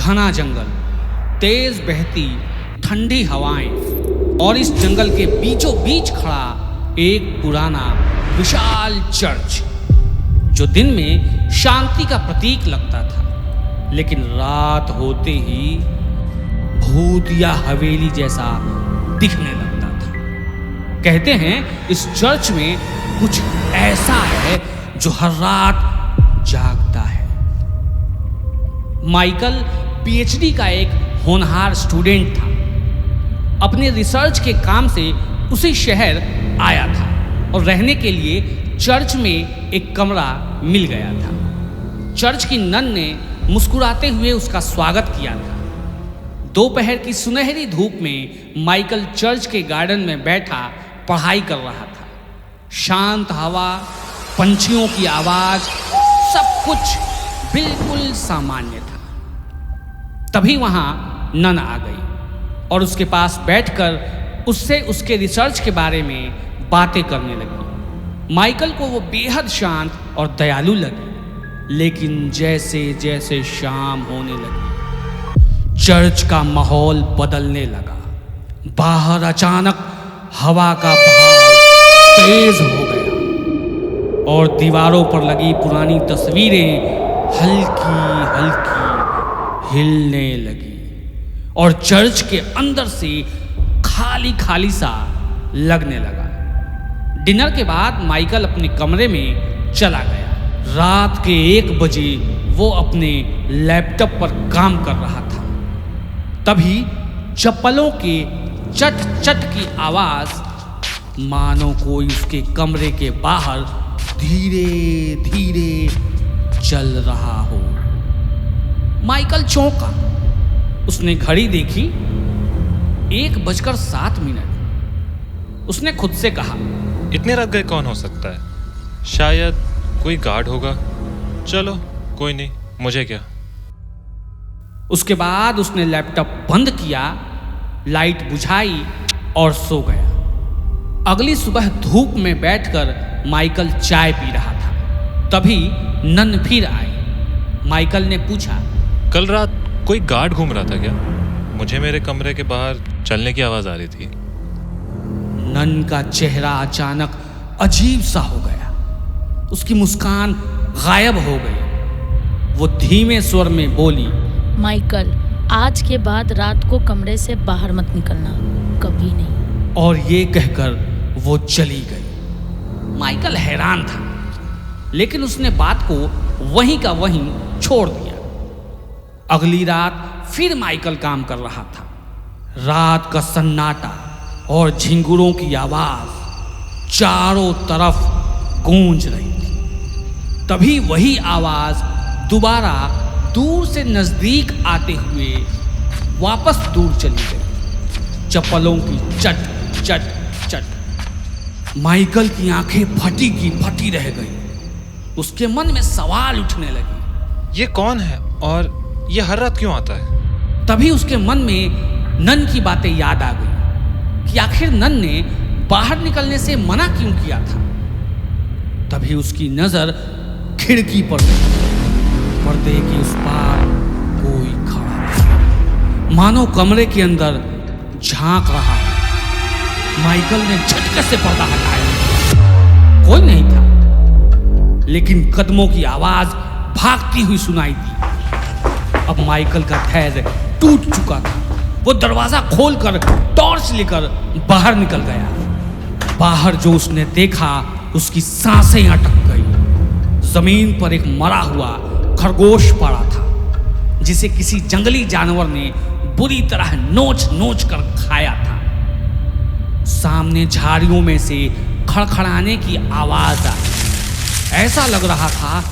घना जंगल, तेज बहती ठंडी हवाएं और इस जंगल के बीचों बीच खड़ा एक पुराना विशाल चर्च जो दिन में शांति का प्रतीक लगता था, लेकिन रात होते ही भूत या हवेली जैसा दिखने लगता था। कहते हैं इस चर्च में कुछ ऐसा है जो हर रात जागता है। माइकल पीएचडी का एक होनहार स्टूडेंट था। अपने रिसर्च के काम से उसी शहर आया था और रहने के लिए चर्च में एक कमरा मिल गया था। चर्च की नन ने मुस्कुराते हुए उसका स्वागत किया था। दोपहर की सुनहरी धूप में माइकल चर्च के गार्डन में बैठा पढ़ाई कर रहा था। शांत हवा, पंछियों की आवाज, सब कुछ बिल्कुल सामान्य था। तभी वहां नन आ गई और उसके पास बैठकर उससे उसके रिसर्च के बारे में बातें करने लगी। माइकल को वो बेहद शांत और दयालु लगी, लेकिन जैसे जैसे शाम होने लगी चर्च का माहौल बदलने लगा। बाहर अचानक हवा का बहाव तेज हो गया और दीवारों पर लगी पुरानी तस्वीरें हल्की हल्की हिलने लगी और चर्च के अंदर से खाली खाली सा लगने लगा। डिनर के बाद माइकल अपने कमरे में चला गया। रात के 1 बजे वो अपने लैपटॉप पर काम कर रहा था। तभी चप्पलों के चट चट की आवाज मानो कोई उसके कमरे के बाहर धीरे धीरे चल रहा हो। माइकल चौंका। उसने घड़ी देखी, 1:07। उसने खुद से कहा, इतने रात गए कौन हो सकता है? शायद कोई गार्ड होगा। चलो कोई नहीं, मुझे क्या। उसके बाद उसने लैपटॉप बंद किया, लाइट बुझाई और सो गया। अगली सुबह धूप में बैठकर माइकल चाय पी रहा था। तभी नन फिर आई। माइकल ने पूछा, कल रात कोई गार्ड घूम रहा था क्या? मुझे मेरे कमरे के बाहर चलने की आवाज आ रही थी। नन का चेहरा अचानक अजीब सा हो गया। उसकी मुस्कान गायब हो गई। वो धीमे स्वर में बोली, माइकल, आज के बाद रात को कमरे से बाहर मत निकलना, कभी नहीं। और ये कहकर वो चली गई। माइकल हैरान था, लेकिन उसने बात को वहीं का वहीं छोड़ दिया। अगली रात फिर माइकल काम कर रहा था। रात का सन्नाटा और झिंगुरों की आवाज चारों तरफ गूंज रही थी। तभी वही आवाज दोबारा दूर से नजदीक आते हुए वापस दूर चली गई। चप्पलों की चट चट चट। माइकल की आंखें फटी की फटी रह गई। उसके मन में सवाल उठने लगे, ये कौन है और ये हर रात क्यों आता है? तभी उसके मन में नन की बातें याद आ गई कि आखिर नन ने बाहर निकलने से मना क्यों किया था। तभी उसकी नजर खिड़की पर गई। पर्दे के उस पार कोई खड़ा था, मानो कमरे के अंदर झांक रहा है। माइकल ने झटके से पर्दा हटाया। कोई नहीं था, लेकिन कदमों की आवाज भागती हुई सुनाई दी। अब माइकल का धैर्य टूट चुका था। वो दरवाजा खोलकर टॉर्च लेकर बाहर निकल गया। बाहर जो उसने देखा, उसकी सांसें अटक गई। जमीन पर एक मरा हुआ खरगोश पड़ा था, जिसे किसी जंगली जानवर ने बुरी तरह नोच नोच कर खाया था। सामने झाड़ियों में से खड़खड़ाने की आवाज आई। ऐसा लग रहा था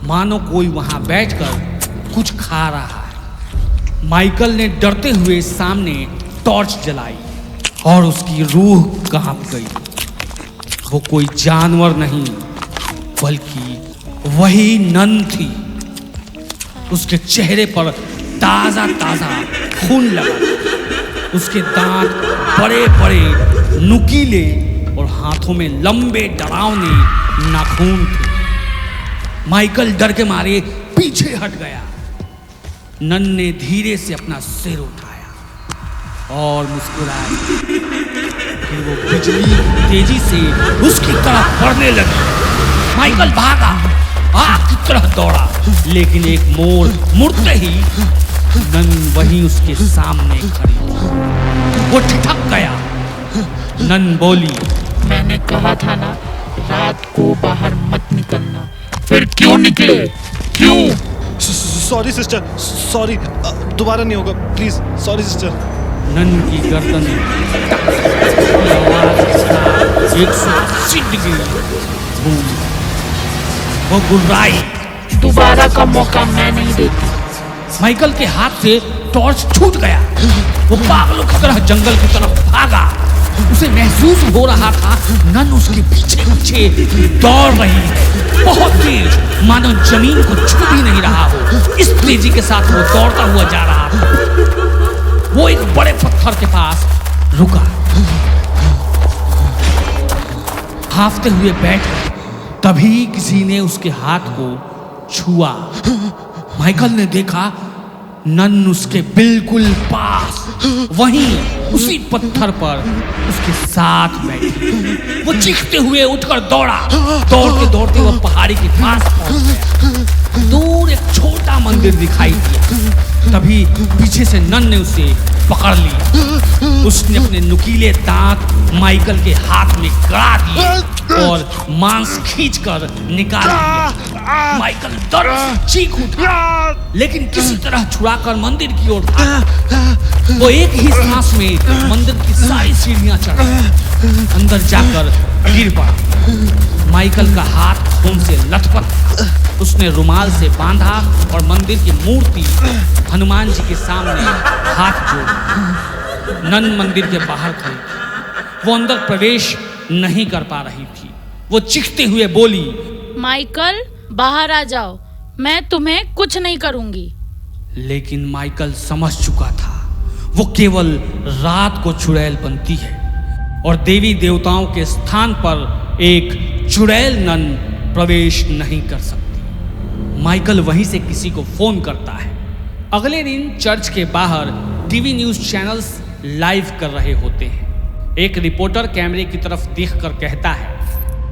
मानो कोई वहां बैठकर कुछ खा रहा है। माइकल ने डरते हुए सामने टॉर्च जलाई और उसकी रूह कांप गई। वो कोई जानवर नहीं, बल्कि वही नन थी। उसके चेहरे पर ताजा ताजा खून लगा। उसके दांत बड़े बड़े नुकीले और हाथों में लंबे डरावने नाखून थे। माइकल डर के मारे पीछे हट गया। नन ने धीरे से अपना सिर उठाया और मुस्कुराया। फिर वो बिजली तेजी से उसकी तरफ बढ़ने लगी। माइकल भागा, आग की तरह दौड़ा, लेकिन एक मोड़ मुड़ते ही नन वहीं उसके सामने खड़ी थी। वो ठिठक गया। नन बोली, मैंने कहा था ना रात को बाहर मत निकलना, फिर क्यों निकले? क्यों? सॉरी सिस्टर, सॉरी, दोबारा नहीं होगा, प्लीज, सॉरी सिस्टर। नन की गर्दन की आवाज के साथ 180 डिग्री घूम गई। वो गुर्राई, दोबारा का मौका मैं नहीं देती। माइकल के हाथ से टॉर्च छूट गया। वो पागलों की तरह जंगल की तरफ भागा। उसे महसूस हो रहा था नन उसके पीछे पीछे दौड़ रही है, बहुत तेज, मानो जमीन को छू भी नहीं रहा हो। इस तेजी के साथ वो दौड़ता हुआ जा रहा था। वो एक बड़े पत्थर के पास रुका, हाफते हुए बैठ गया। तभी किसी ने उसके हाथ को छुआ। माइकल ने देखा नन उसके बिल्कुल पास, वहीं उसी पत्थर पर उसके साथ बैठी। वो चीखते हुए उठकर दौड़ा। दौड़ते दौड़ते वो पहाड़ी के पास पहुंच गया। दूर एक छोटा मंदिर दिखाई दिया। तभी पीछे से नन ने उसे पकड़ लिया। उसने अपने नुकीले दांत माइकल के हाथ में गड़ा दिए और मांस खींचकर निकाल दिया। माइकल दर्द से चीख उठा, लेकिन किसी तरह छुड़ाकर मंदिर की ओर भागा। वो एक ही सांस में मंदिर की सारी सीढ़ियां चढ़ा, अंदर जाकर गिर पड़ा। माइकल का हाथ खून से लथपथ। उसने रुमाल से बांधा और मंदिर की मूर्ति हनुमान जी के सामने हाथ जोड़ा। नन मंदिर के बाहर खड़ी थी। वो अंदर प्रवेश नहीं कर पा रही थी। वो चीखते हुए बोली, माइकल बाहर आ जाओ, मैं तुम्हें कुछ नहीं करूंगी। लेकिन माइकल समझ चुका था वो केवल रात को चुड़ैल बनती है और देवी देवताओं के स्थान पर एक चुड़ैल नन प्रवेश नहीं कर सकती। माइकल वहीं से किसी को फोन करता है। अगले दिन चर्च के बाहर टीवी न्यूज चैनल्स लाइव कर रहे होते हैं। एक रिपोर्टर कैमरे की तरफ देखकर कहता है,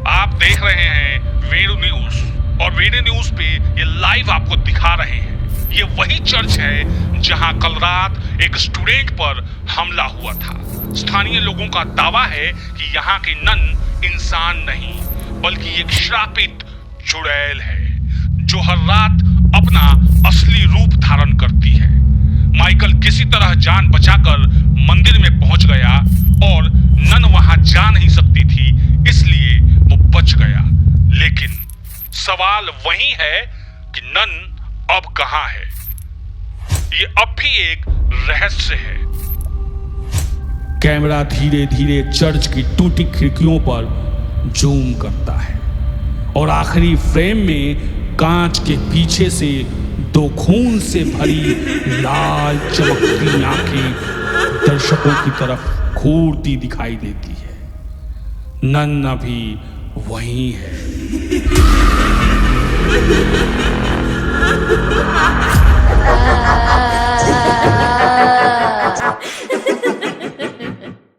आप देख रहे हैं वीरू न्यूज, और वीरू न्यूज पे ये लाइव आपको दिखा रहे हैं। ये वही चर्च है जहां कल रात एक स्टूडेंट पर हमला हुआ था। स्थानीय लोगों का दावा है कि यहाँ के नन इंसान नहीं बल्कि एक श्रापित चुड़ैल है जो हर रात अपना असली रूप धारण करती है। माइकल किसी तरह जान बचाकर मंदिर में पहुंच गया और नन वहां जा नहीं सकती थी, इसलिए वो बच गया। लेकिन सवाल वही है कि नन अब कहां है? ये अब भी एक रहस्य है। कैमरा धीरे धीरे चर्च की टूटी खिड़कियों पर जूम करता है और आखिरी फ्रेम में कांच के पीछे से दो खून से भरी लाल चमकती आंखें दर्शकों की तरफ घूरती दिखाई देती है। नन अभी वहीं है।